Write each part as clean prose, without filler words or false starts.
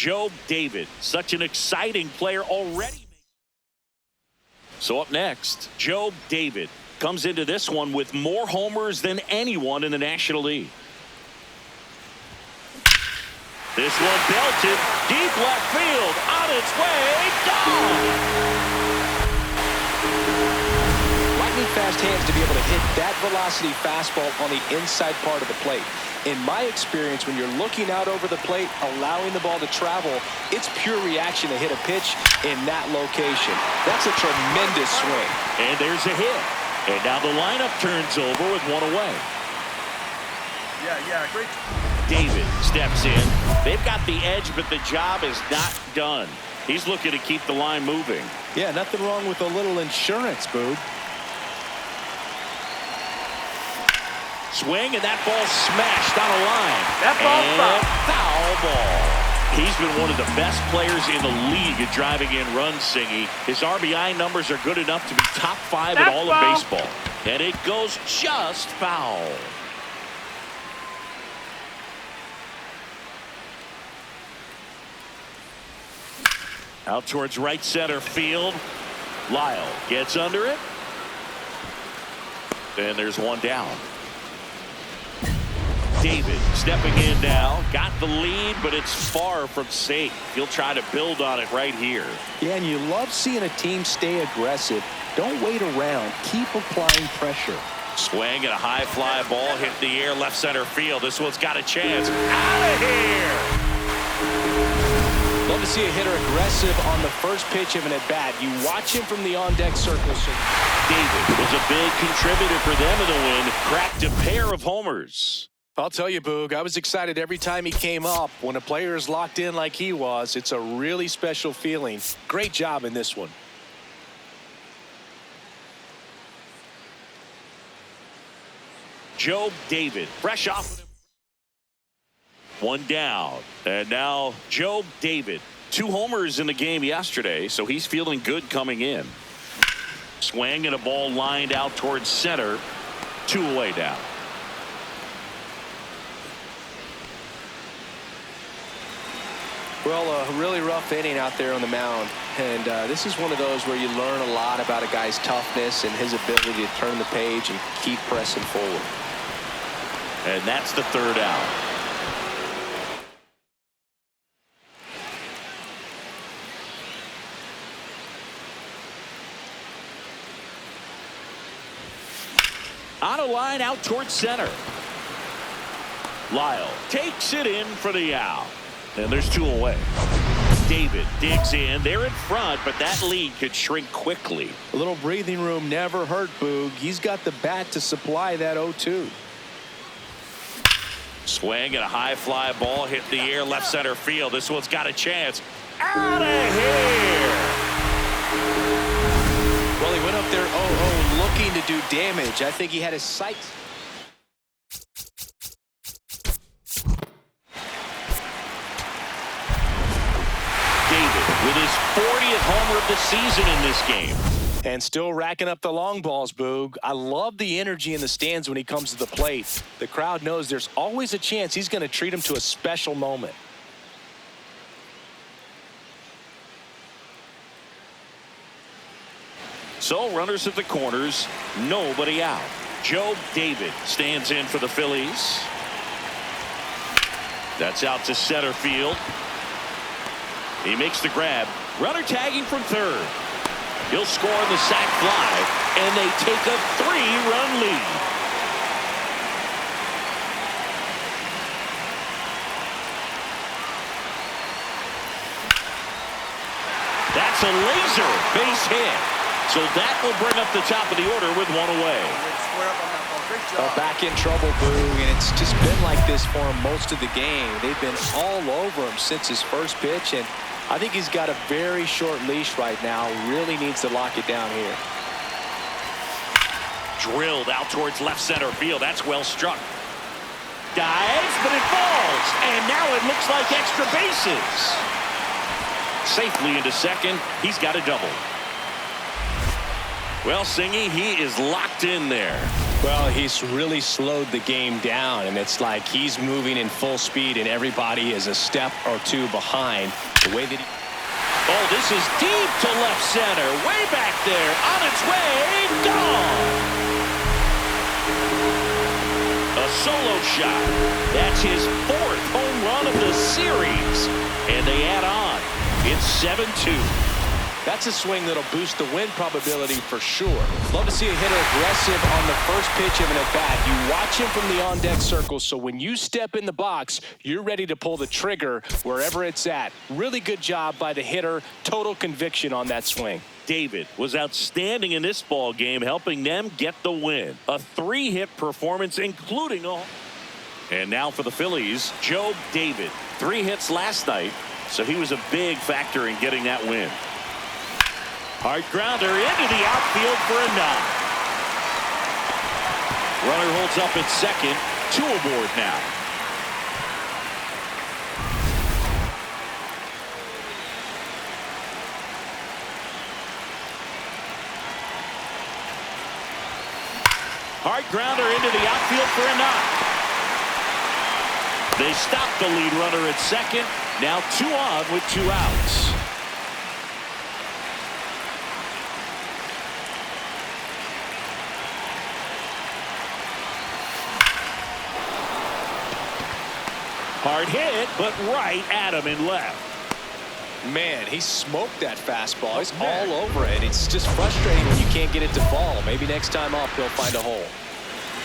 Joe David, such an exciting player already. So up next, Joe David comes into this one with more homers than anyone in the National League. This one belted deep left field, on its way, gone! Lightning fast hands to be able to hit that velocity fastball on the inside part of the plate. In my experience, when you're looking out over the plate, allowing the ball to travel, it's pure reaction to hit a pitch in that location. That's a tremendous swing. And there's a hit. And now the lineup turns over with one away. Yeah, great. David steps in. They've got the edge, but the job is not done. He's looking to keep the line moving. Yeah, nothing wrong with a little insurance, Boog. Swing, and that ball smashed on a line. That ball's foul ball. He's been one of the best players in the league at driving in runs, Singy. His RBI numbers are good enough to be top 5 in all of baseball. And it goes just foul. Out towards right center field. Lyle gets under it. And there's one down. David stepping in now. Got the lead, but it's far from safe. He'll try to build on it right here. Yeah, and you love seeing a team stay aggressive. Don't wait around. Keep applying pressure. Swing and a high fly ball hit the air left center field. This one's got a chance. Out of here! Love to see a hitter aggressive on the first pitch of an at-bat. You watch him from the on-deck circle. David was a big contributor for them in the win. Cracked a pair of homers. I'll tell you, Boog, I was excited every time he came up. When a player is locked in like he was, it's a really special feeling. Great job in this one. Joe David, fresh off. One down. And now Joe David. 2 homers in the game yesterday, so he's feeling good coming in. Swing and a ball lined out towards center. 2 away now. Well, a really rough inning out there on the mound. And this is one of those where you learn a lot about a guy's toughness and his ability to turn the page and keep pressing forward. And that's the 3rd out. On a line out towards center. Lyle takes it in for the out. And there's 2 away. David digs in. They're in front, but that lead could shrink quickly. A little breathing room never hurt, Boog. He's got the bat to supply that 0-2. Swing and a high fly ball hit the air left center field. This one's got a chance. Out of here! Well, he went up there 0-0 looking to do damage. I think he had his sights. With his 40th homer of the season in this game. And still racking up the long balls, Boog. I love the energy in the stands when he comes to the plate. The crowd knows there's always a chance he's going to treat him to a special moment. So runners at the corners, nobody out. Joe David stands in for the Phillies. That's out to center field. He makes the grab. Runner tagging from 3rd. He'll score on the sac fly, and they take a 3-run lead. That's a laser base hit. So that will bring up the top of the order with 1 away. Back in trouble, Boog, and it's just been like this for him most of the game. They've been all over him since his first pitch, and I think he's got a very short leash right now. Really needs to lock it down here. Drilled out towards left center field. That's well struck. Dives, but it falls. And now it looks like extra bases. Safely into second. He's got a double. Well, Singy, he is locked in there. Well, he's really slowed the game down, and it's like he's moving in full speed, and everybody is a step or two behind. The way that he... Oh, this is deep to left center. Way back there. On its way. Gone. A solo shot. That's his 4th home run of the series. And they add on. It's 7-2. That's a swing that'll boost the win probability for sure. Love to see a hitter aggressive on the first pitch of an at-bat. You watch him from the on-deck circle, so when you step in the box, you're ready to pull the trigger wherever it's at. Really good job by the hitter. Total conviction on that swing. David was outstanding in this ball game, helping them get the win. A 3-hit performance, including a... And now for the Phillies, Joe David. 3 hits last night, so he was a big factor in getting that win. Hard grounder into the outfield for a knock. Runner holds up at second. 2 aboard now. Hard grounder into the outfield for a knock. They stop the lead runner at second. Now 2 on with 2 outs. Hard hit, but right at him in left. Man, he smoked that fastball. He's all over it. It's just frustrating when you can't get it to fall. Maybe next time up, he'll find a hole.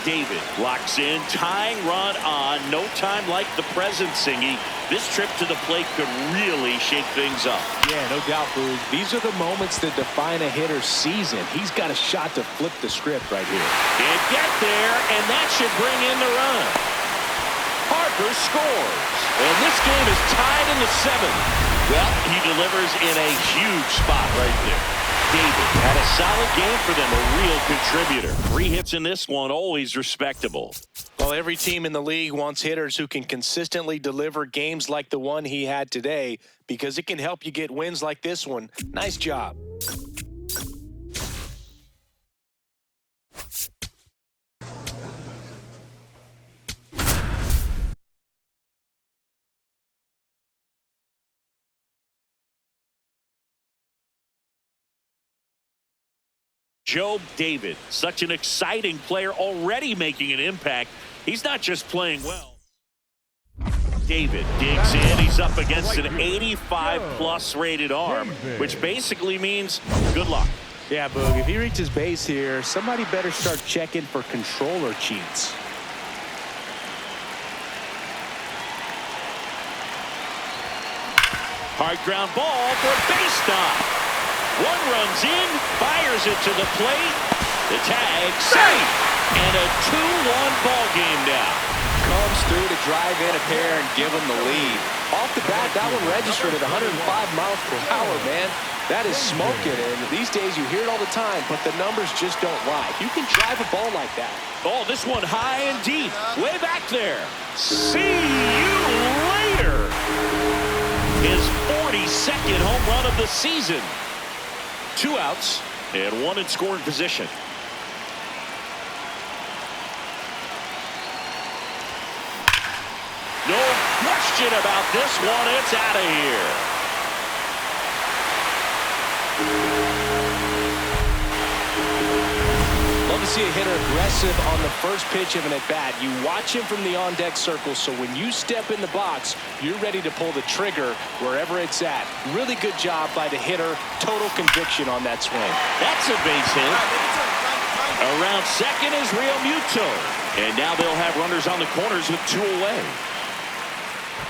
David locks in, tying run on. No time like the present, Singy. This trip to the plate could really shake things up. Yeah, no doubt, Boog. These are the moments that define a hitter's season. He's got a shot to flip the script right here. And get there, and that should bring in the run. Harper scores, and this game is tied in the 7th. Well, he delivers in a huge spot right there. David had a solid game for them, a real contributor. 3 hits in this one, always respectable. Well, every team in the league wants hitters who can consistently deliver games like the one he had today, because it can help you get wins like this one. Nice job. Joe David, such an exciting player, already making an impact. He's not just playing well. David digs in. He's up against an 85-plus rated arm, which basically means good luck. Yeah, Boog, if he reaches base here, somebody better start checking for controller cheats. Hard ground ball for a base stop. 1 runs in, fires it to the plate. The tag, safe, and a 2-1 ball game now. Comes through to drive in a pair and give him the lead. Off the bat, that one registered at 105 miles per hour, man. That is smoking, and these days you hear it all the time, but the numbers just don't lie. You can drive a ball like that. Oh, this one high and deep, way back there. See you later. His 42nd home run of the season. 2 outs and 1 in scoring position. No question about this one. It's out of here. Love to see a hitter aggressive on the first pitch of an at-bat. You watch him from the on-deck circle, so when you step in the box, you're ready to pull the trigger wherever it's at. Really good job by the hitter. Total conviction on that swing. That's a base hit. Around second is Real Muto. And now they'll have runners on the corners with 2 away.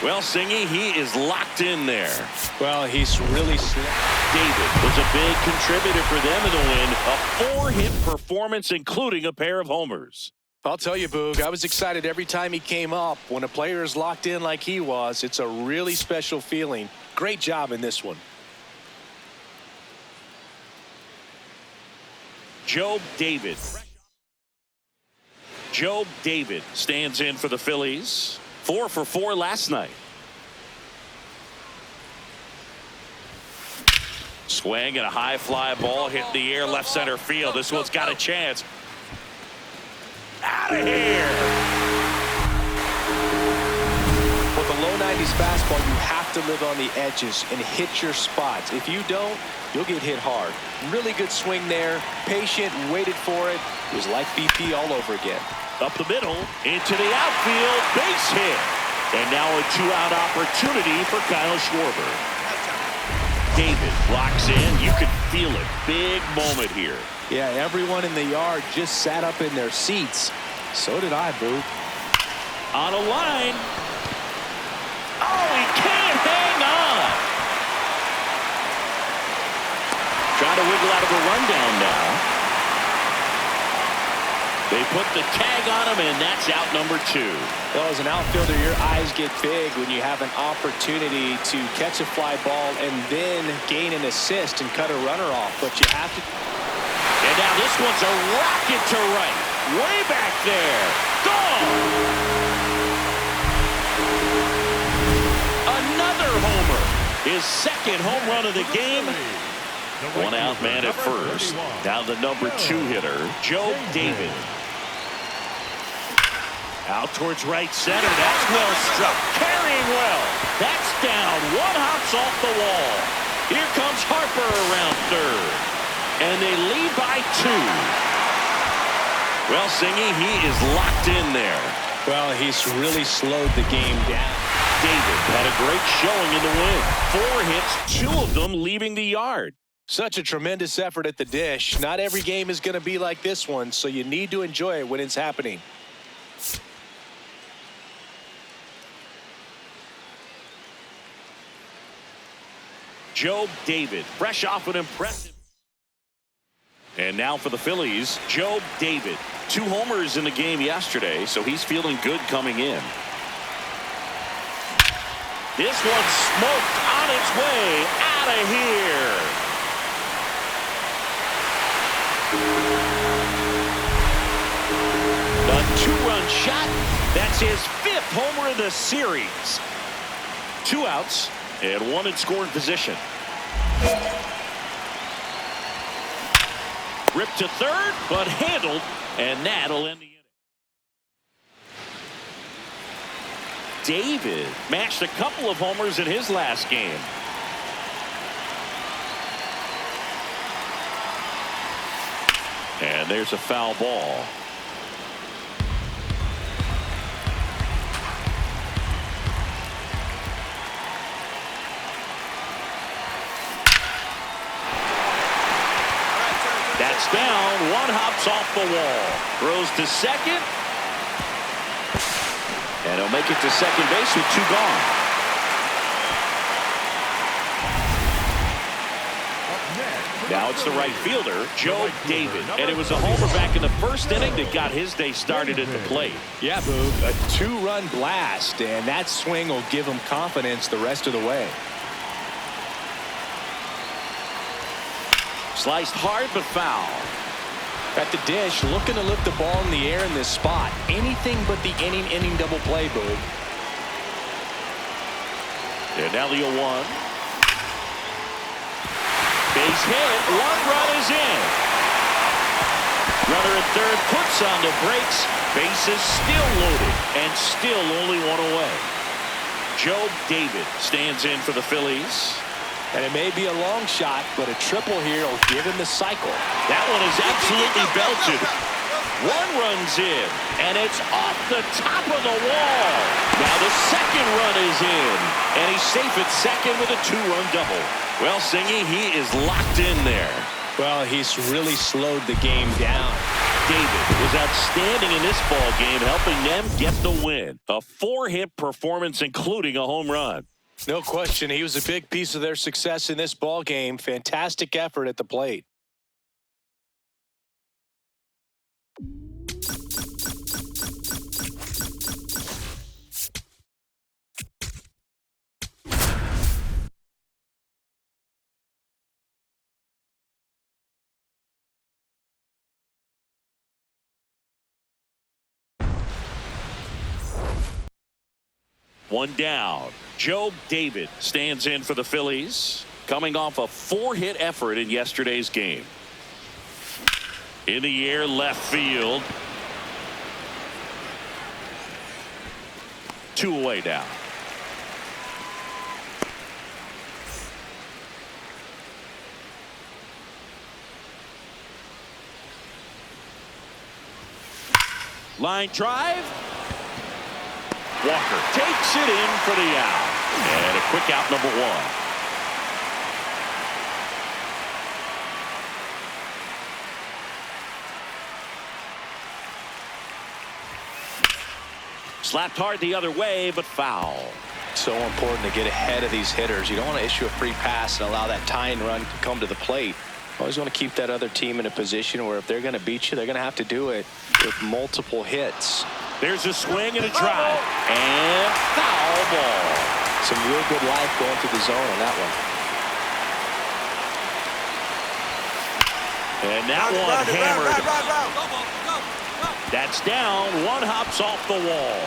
Well, Singy, he is locked in there. Well, he's really David was a big contributor for them in the win. A 4-hit performance, including a pair of homers. I'll tell you, Boog, I was excited every time he came up. When a player is locked in like he was, it's a really special feeling. Great job in this one. Joe David. Joe David stands in for the Phillies. 4 for 4 last night. Swing and a high fly ball hit in the air left center field. This one's got a chance. Out of here. With a low 90s fastball, you have to live on the edges and hit your spots. If you don't, you'll get hit hard. Really good swing there. Patient, waited for it. It was like BP all over again. Up the middle, into the outfield, base hit. And now a two-out opportunity for Kyle Schwarber. David locks in. You can feel it. Big moment here. Yeah, everyone in the yard just sat up in their seats. So did I, Boo. On a line. Oh, he can't hang on. Trying to wiggle out of a rundown now. They put the tag on him, and that's out number 2. Well, as an outfielder, your eyes get big when you have an opportunity to catch a fly ball and then gain an assist and cut a runner off. But you have to. And now this one's a rocket to right. Way back there. Gone. Another homer. His second home run of the game. One out man at first. Now the number 2 hitter, Joe David. Out towards right center. That's well struck. Carrying well. That's down. One hops off the wall. Here comes Harper around third. And they lead by 2. Well, Singy, he is locked in there. Well, he's really slowed the game down. David had a great showing in the win. 4 hits, 2 of them leaving the yard. Such a tremendous effort at the dish. Not every game is going to be like this one, so you need to enjoy it when it's happening. Joe David, fresh off an impressive. And now for the Phillies, Joe David. 2 homers in the game yesterday, so he's feeling good coming in. This one's smoked on its way out of here. A 2-run shot. That's his 5th homer of the series. 2 outs and 1 in scoring position. Ripped to third, but handled, and that'll end the inning. David matched a couple of homers in his last game. And there's a foul ball. That's down. 1 hops off the wall. Throws to second. And he'll make it to second base with 2 gone. Now it's the right fielder, Joe David. And it was a homer back in the first inning that got his day started at the plate. Yeah, Boo. A 2-run blast, and that swing will give him confidence the rest of the way. Sliced hard but foul. At the dish, looking to lift the ball in the air in this spot. Anything but the inning double play, Boo. And now the 0-1. Base hit. 1 run is in. Runner at third puts on the brakes. Base is still loaded and still only 1 away. Joe David stands in for the Phillies. And it may be a long shot, but a triple here will give him the cycle. That one is absolutely belted. 1 runs in, and it's off the top of the wall. Now the second run is in, and he's safe at second with a 2-run double. Well, Singy, he is locked in there. Well, he's really slowed the game down. David was outstanding in this ball game, helping them get the win. A 4-hit performance, including a home run. No question, he was a big piece of their success in this ball game. Fantastic effort at the plate. One down. Joe David stands in for the Phillies. coming off a 4-hit effort in yesterday's game. In the air, left field. 2 away now. Line drive. Walker takes it in for the out. And a quick out, number 1. Slapped hard the other way, but foul. So important to get ahead of these hitters. You don't want to issue a free pass and allow that tying run to come to the plate. Always want to keep that other team in a position where if they're going to beat you, they're going to have to do it with multiple hits. There's a swing and a drive. And foul ball. Some real good life going through the zone on that one. And that one hammered. That's down. One hops off the wall.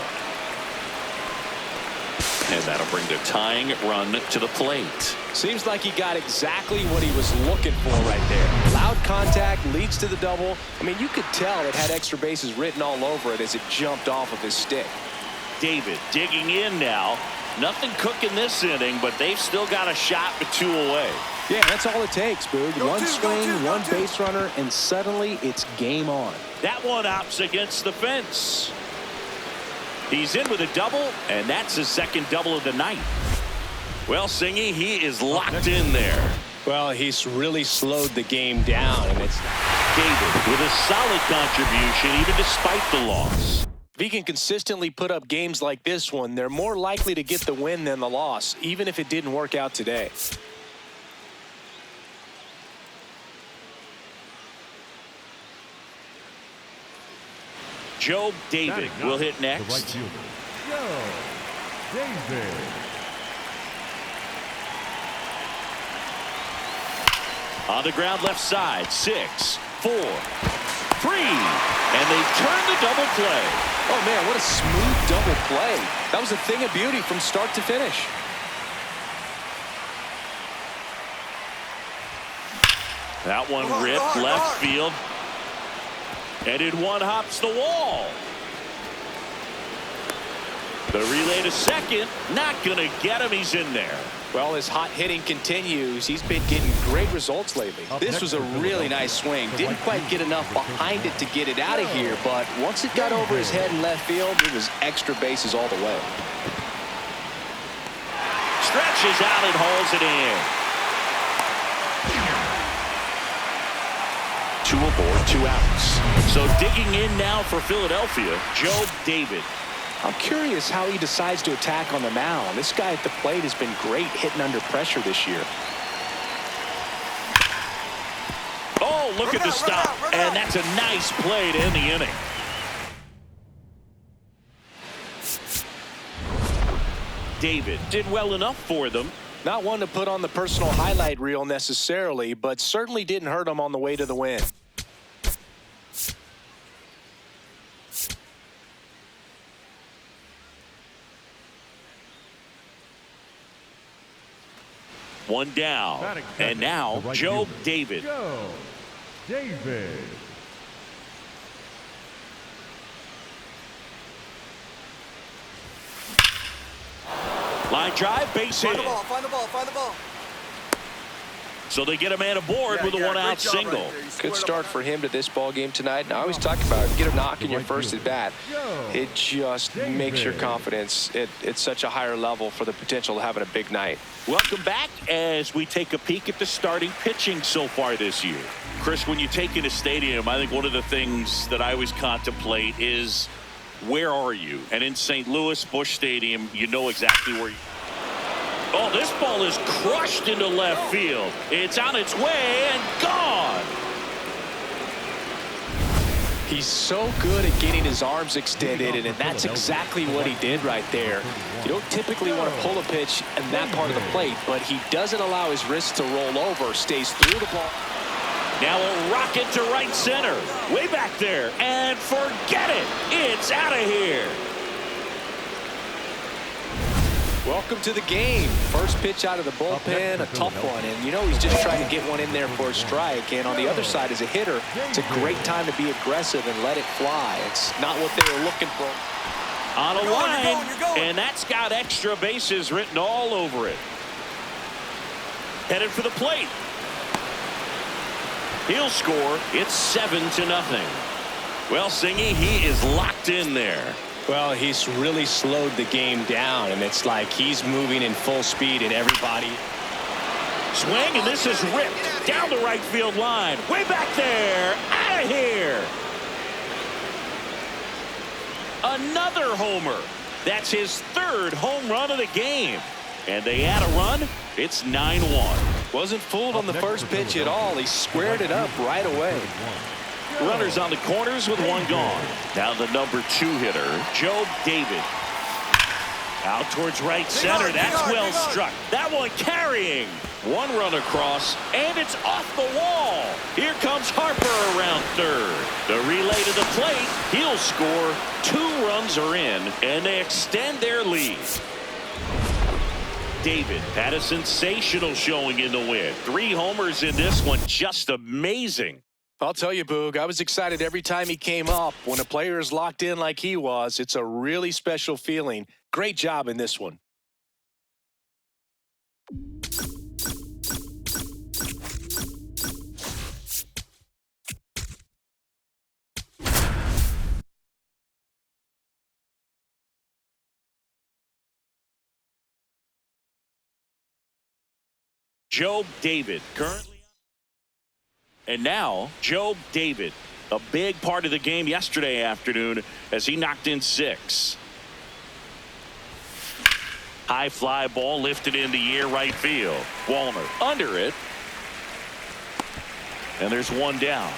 And that'll bring the tying run to the plate. Seems like he got exactly what he was looking for right there. Loud contact leads to the double. I mean, you could tell it had extra bases written all over it as it jumped off of his stick. David digging in now. Nothing cooking this inning, but they've still got a shot with 2 away. Yeah, that's all it takes, Boog. One swing, one base runner, and suddenly it's game on. That one opts against the fence. He's in with a double, and that's his second double of the night. Well, Singy, he is locked in there. Well, he's really slowed the game down, and it's David with a solid contribution, even despite the loss. If he can consistently put up games like this one, they're more likely to get the win than the loss, even if it didn't work out today. Joe David will hit next. The right fielder, Joe David. On the ground left side, 6, 4, 3. And they turn the double play. Oh, man, what a smooth double play. That was a thing of beauty from start to finish. That one ripped left field. And in one hops the wall. The relay to second, not going to get him. He's in there. Well, his hot hitting continues. He's been getting great results lately. This was a really nice swing. Didn't quite get enough behind it to get it out of here, but once it got over his head in left field, it was extra bases all the way. Stretches out and hauls it in. 2 aboard, 2 outs. So digging in now for Philadelphia, Joe David. I'm curious how he decides to attack on the mound. This guy at the plate has been great hitting under pressure this year. Oh, look at the stop. And that's a nice play to end the inning. David did well enough for them. Not one to put on the personal highlight reel necessarily, but certainly didn't hurt him on the way to the win. One down. And now Joe David. Joe David. Line drive, base hit. Find the ball. So they get a man aboard with a one-out single. Right, Good start for him to this ball game tonight. And I always talk about it. Get a knock in your first at bat. It just makes your confidence at such a higher level for the potential of having a big night. Welcome back as we take a peek at the starting pitching so far this year. Chris, when you take in a stadium, I think one of the things that I always contemplate is where are you? And in St. Louis, Busch Stadium, you know exactly where you are. Oh, this ball is crushed into left field. It's on its way and gone. He's so good at getting his arms extended, and that's exactly what he did right there. You don't typically want to pull a pitch in that part of the plate, but he doesn't allow his wrist to roll over, stays through the ball. Now a rocket to right center. Way back there. And forget it. It's out of here. Welcome to the game. First pitch out of the bullpen, a tough one. And, you know, he's just trying to get one in there for a strike. And on the other side, as a hitter, it's a great time to be aggressive and let it fly. It's not what they were looking for. On a line, and that's got extra bases written all over it. Headed for the plate. He'll score. It's 7-0. Well, Singy, he is locked in there. Well, he's really slowed the game down, and it's like he's moving in full speed, and everybody. Swing, and this is ripped down the right field line. Way back there. Out of here. Another homer. That's his third home run of the game. And they add a run. It's 9-1. Wasn't fooled on the first pitch at all. He squared it up right away. Runners on the corners with one gone. Now the number 2 hitter, Joe David. Out towards right center. That's well struck. That one carrying. One run across, and it's off the wall. Here comes Harper around third. The relay to the plate. He'll score. 2 runs are in, and they extend their lead. David had a sensational showing in the win. 3 homers in this one. Just amazing. I'll tell you, Boog, I was excited every time he came up. When a player is locked in like he was, it's a really special feeling. Great job in this one. Joe David currently. And now, Joe David, a big part of the game yesterday afternoon as he knocked in 6. High fly ball lifted in the air right field. Wallner under it. And there's one down.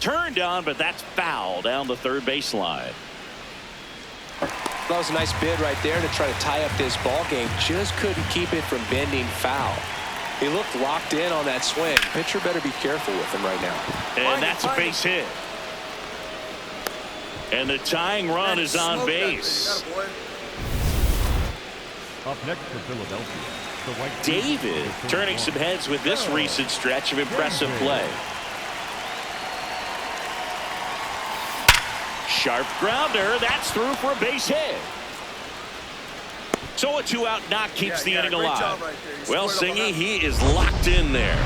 Turned on, but that's foul down the third baseline. That was a nice bid right there to try to tie up this ball game. Just couldn't keep it from bending foul. He looked locked in on that swing. Pitcher better be careful with him right now. And that's a base hit. And the tying run is on base. Up next for Philadelphia, the White David turning some heads with this recent stretch of impressive play. Sharp grounder. That's through for a base hit. So a 2-out knock keeps the inning alive. Right, well, Singy, he is locked in there.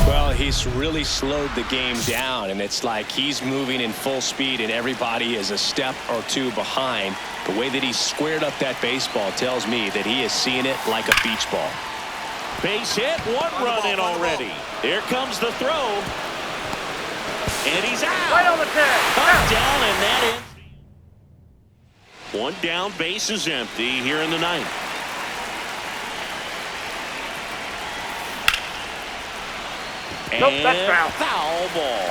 Well, he's really slowed the game down, and it's like he's moving in full speed, and everybody is a step or 2 behind. The way that he squared up that baseball tells me that he is seeing it like a beach ball. Base hit. One run in already. Here comes the throw. And he's out. Right on the tag. Cut down, and that ends. One down, base is empty here in the 9th. Nope, and that's foul. Foul ball.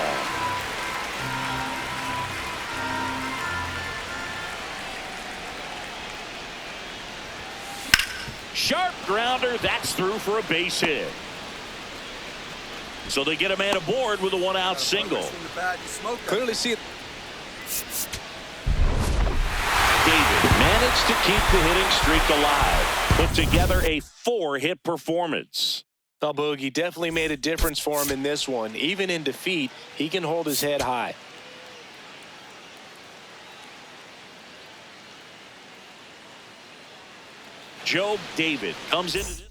Sharp grounder. That's through for a base hit. So they get a man aboard with a 1-out single. Clearly see it. David managed to keep the hitting streak alive. Put together a 4-hit performance. Oh, Boog, he definitely made a difference for him in this one. Even in defeat, he can hold his head high. Joe David comes into this.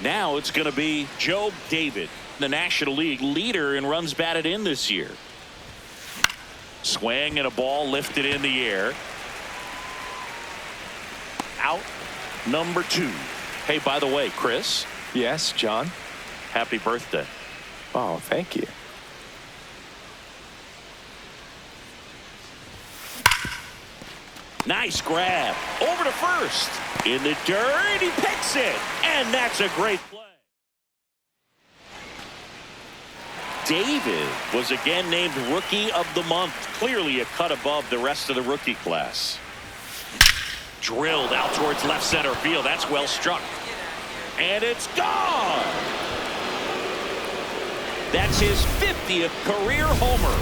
Now it's going to be Joe David, the National League leader in runs batted in this year. Swing and a ball lifted in the air. Out number 2. Hey, by the way, Chris. Yes, John. Happy birthday. Oh, thank you. Nice grab. Over to first. In the dirt, he picks it. And that's a great play. David was again named Rookie of the Month. Clearly a cut above the rest of the rookie class. Drilled out towards left center field. That's well struck. And it's gone. That's his 50th career homer.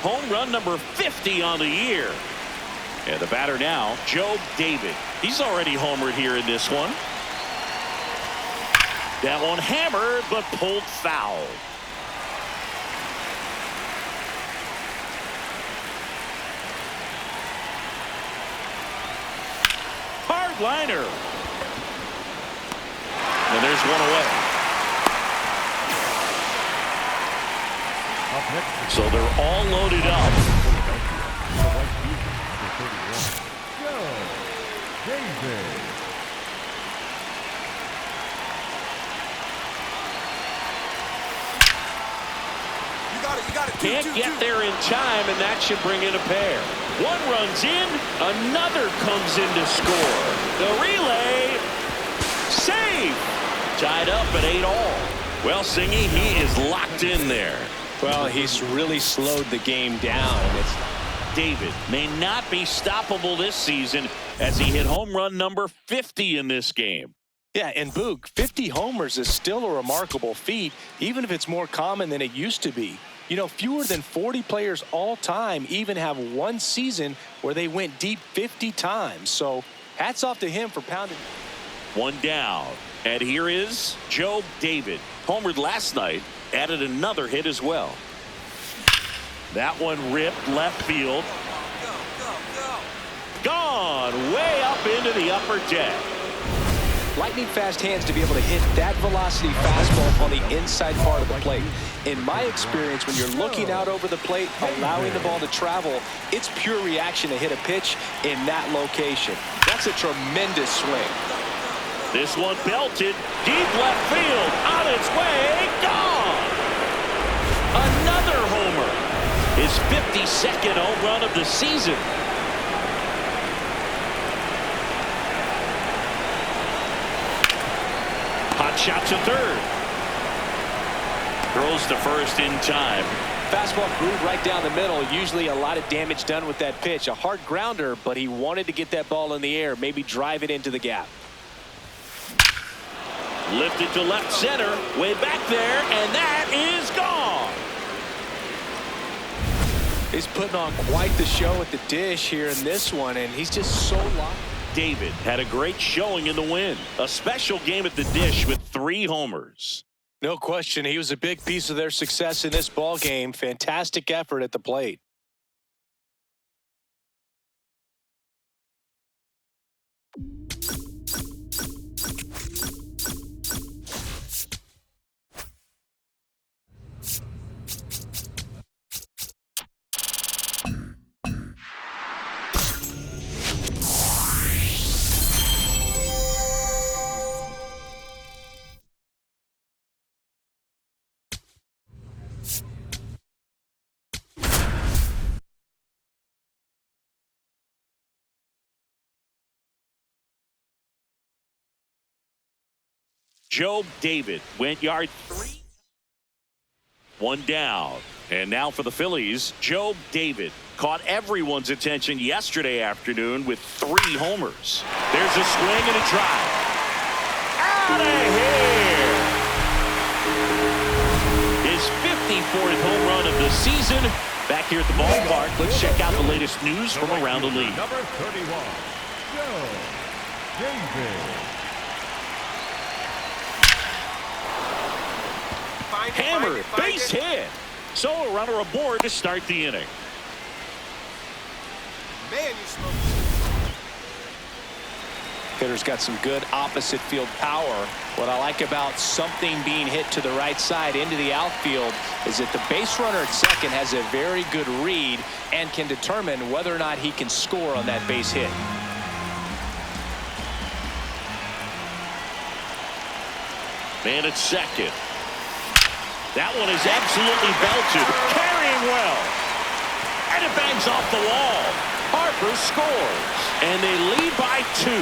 Home run number 50 on the year. And the batter now, Joe David. He's already homered here in this one. That one hammered, but pulled foul. Hard liner. And there's one away. Up next, So they're all loaded up. the White Beavers, number 31, Joe David. Can't get there in time, and that should bring in a pair. One runs in, another comes in to score. The relay, save. Tied up at 8-all. Well, Singy, he is locked in there. Well, he's really slowed the game down. David may not be stoppable this season as he hit home run number 50 in this game. Yeah, and Boog, 50 homers is still a remarkable feat, even if it's more common than it used to be. You know, fewer than 40 players all time even have one season where they went deep 50 times. So hats off to him for pounding. One down. And here is Joe David. Homered last night, added another hit as well. That one ripped left field. Gone way up into the upper deck. Lightning fast hands to be able to hit that velocity fastball on the inside part of the plate. In my experience, when you're looking out over the plate, allowing the ball to travel, it's pure reaction to hit a pitch in that location. That's a tremendous swing. This one belted deep left field, on its way, gone. Another homer. His 52nd home run of the season. Hot shot to third. Throws to first in time. Fastball grooved right down the middle. Usually a lot of damage done with that pitch. A hard grounder, but he wanted to get that ball in the air, maybe drive it into the gap. Lifted to left center, way back there, and that is gone. He's putting on quite the show at the dish here in this one, and he's just so locked. David had a great showing in the win. A special game at the dish with 3 homers. No question, he was a big piece of their success in this ball game. Fantastic effort at the plate. Joe David went yard 3. One down. And now for the Phillies, Joe David caught everyone's attention yesterday afternoon with 3 homers. There's a swing and a drive. Out of here! His 54th home run of the season. Back here at the ballpark, let's check out the latest news from around the league. Number 31, Joe David. Hammered, base hit. So a runner aboard to start the inning. Man, you smoke. Hitter's got some good opposite field power. What I like about something being hit to the right side into the outfield is that the base runner at second has a very good read and can determine whether or not he can score on that base hit. Man at second. That one is absolutely belted. Carrying well. And it bangs off the wall. Harper scores. And they lead by 2.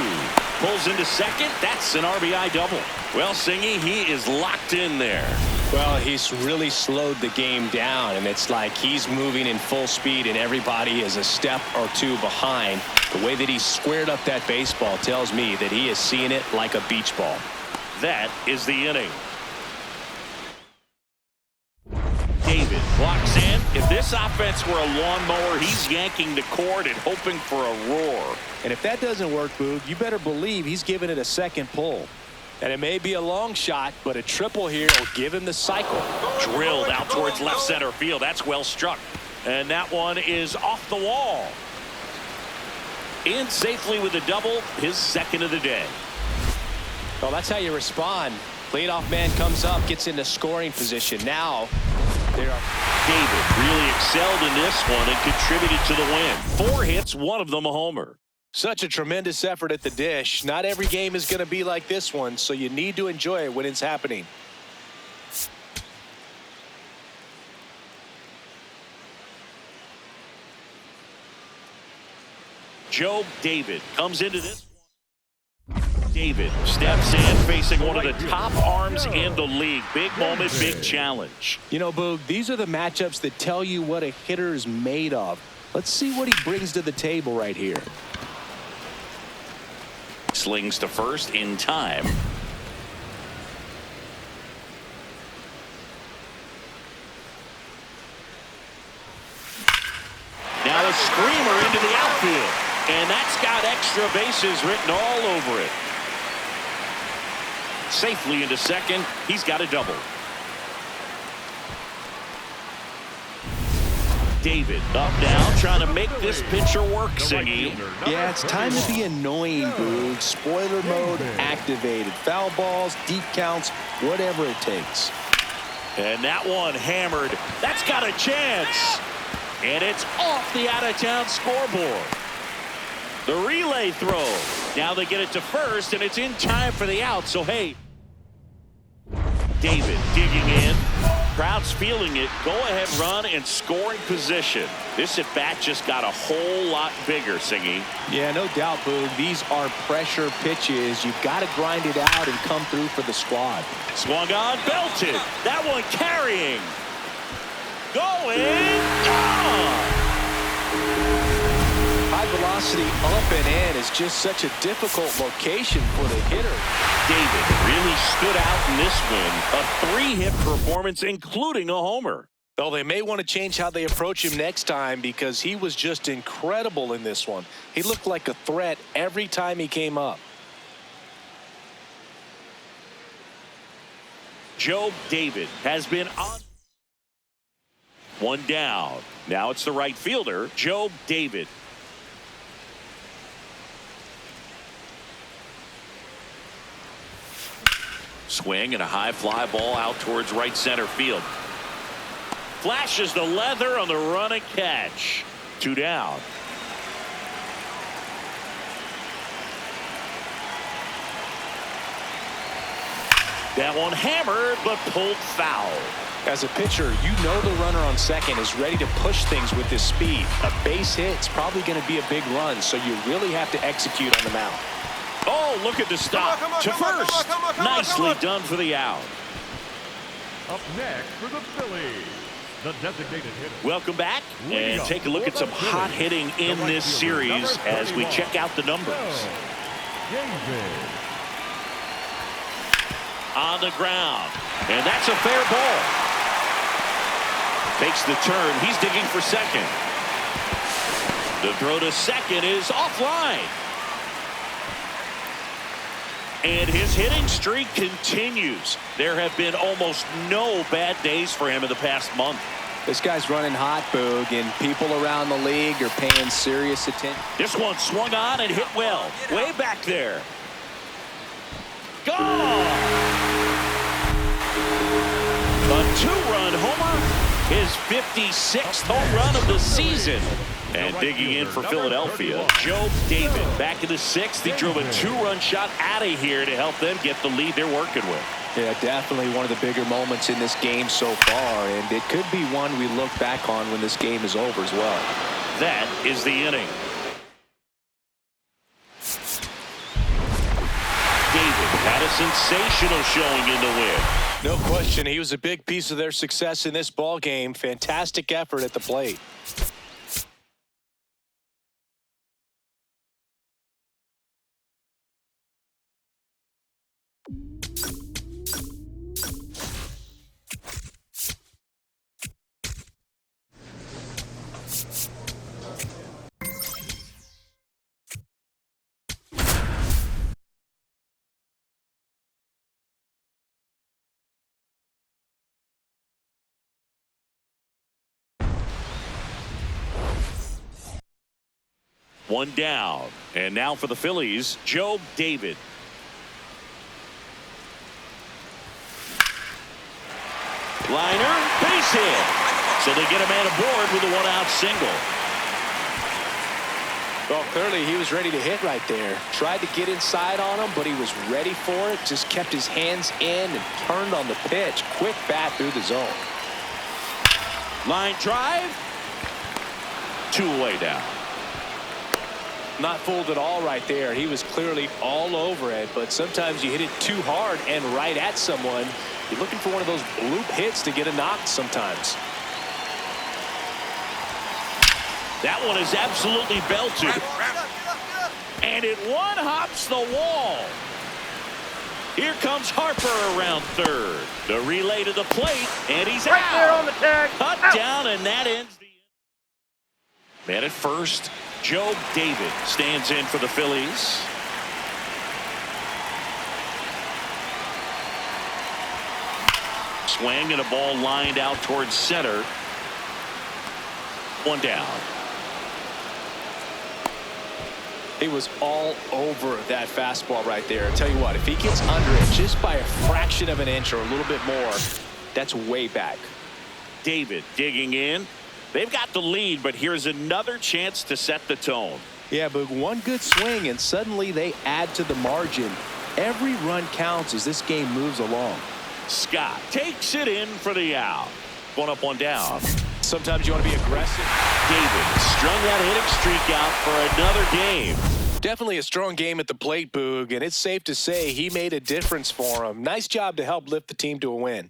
Pulls into second. That's an RBI double. Well, Singy, he is locked in there. Well, he's really slowed the game down, and it's like he's moving in full speed and everybody is a step or 2 behind. The way that he squared up that baseball tells me that he is seeing it like a beach ball. That is the inning. David walks in. If this offense were a lawnmower, he's yanking the cord and hoping for a roar. And if that doesn't work, Boog, you better believe he's giving it a second pull. And it may be a long shot, but a triple here will give him the cycle. Drilled out towards left center field. That's well struck. And that one is off the wall. In safely with a double, his second of the day. Well, that's how you respond. Leadoff man comes up, gets into scoring position. Now, David really excelled in this one and contributed to the win. 4 hits, one of them a homer. Such a tremendous effort at the dish. Not every game is going to be like this one, so you need to enjoy it when it's happening. Joe David comes into this. David steps in facing one of the top arms in the league. Big moment, big challenge. You know, Boog, these are the matchups that tell you what a hitter is made of. Let's see what he brings to the table right here. Slings to first in time. Now a screamer into the outfield. And that's got extra bases written all over it. Safely into second. He's got a double. David up now trying to make this pitcher work, Singy. Yeah, it's time to be annoying, Boog. Spoiler mode activated. Foul balls, deep counts, whatever it takes. And that one hammered. That's got a chance. And it's off the out-of-town scoreboard. The relay throw. Now they get it to first, and it's in time for the out. So, hey, David digging in. Crowd's feeling it. Go-ahead run and scoring position. This at-bat just got a whole lot bigger, Singy. Yeah, no doubt, Boog. These are pressure pitches. You've got to grind it out and come through for the squad. Swung on, belted. That one carrying. Going, gone. High velocity up and in is just such a difficult location for the hitter. David really stood out in this win. A 3-hit performance, including a homer. Well, they may want to change how they approach him next time because he was just incredible in this one. He looked like a threat every time he came up. Joe David has been on. One down. Now it's the right fielder, Joe David. Swing and a high fly ball out towards right center field. Flashes the leather on the run and catch. 2 down. That one hammered but pulled foul. As a pitcher, you know the runner on second is ready to push things with his speed. A base hit's probably going to be a big run, so you really have to execute on the mound. Oh, look at the stop. To first. Nicely done for the out. Up next for the Phillies, the designated hitter. Welcome back, and take a look at some hot hitting in this series as we check out the numbers. David. On the ground, and that's a fair ball. Takes the turn. He's digging for second. The throw to second is offline. And his hitting streak continues. There have been almost no bad days for him in the past month. This guy's running hot, Boog, and people around the league are paying serious attention. This one swung on and hit well. Way back there. Gone! A 2-run homer. His 56th home run of the season. And digging in for Philadelphia, Joe David back in the 6th. He drove a 2-run shot out of here to help them get the lead they're working with. Yeah, definitely one of the bigger moments in this game so far, and it could be one we look back on when this game is over as well. That is the inning. David had a sensational showing in the win. No question, he was a big piece of their success in this ball game. Fantastic effort at the plate. One down. And now for the Phillies, Joe David. Liner, base hit. So they get a man aboard with a one-out single. Well, clearly he was ready to hit right there. Tried to get inside on him, but he was ready for it. Just kept his hands in and turned on the pitch. Quick bat through the zone. Line drive. 2 away now. Not fooled at all right there. He was clearly all over it, but sometimes you hit it too hard and right at someone. You're looking for one of those bloop hits to get a knock sometimes. That one is absolutely belted. And it one-hops the wall. Here comes Harper around third. The relay to the plate, and he's Right out. there on the tag. Cut Out. down, and that ends the inning. Man at first, Joe David stands in for the Phillies. Swing and a ball lined out towards center. One down. He was all over that fastball right there. I tell you what, if he gets under it just by a fraction of an inch or a little bit more, that's way back. David digging in. They've got the lead, but here's another chance to set the tone. Yeah, but one good swing and suddenly they add to the margin. Every run counts as this game moves along. Scott takes it in for the out. One up, one down. Sometimes you want to be aggressive. David strung that hitting streak out for another game. Definitely a strong game at the plate, Boog, and it's safe to say he made a difference for him. Nice job to help lift the team to a win.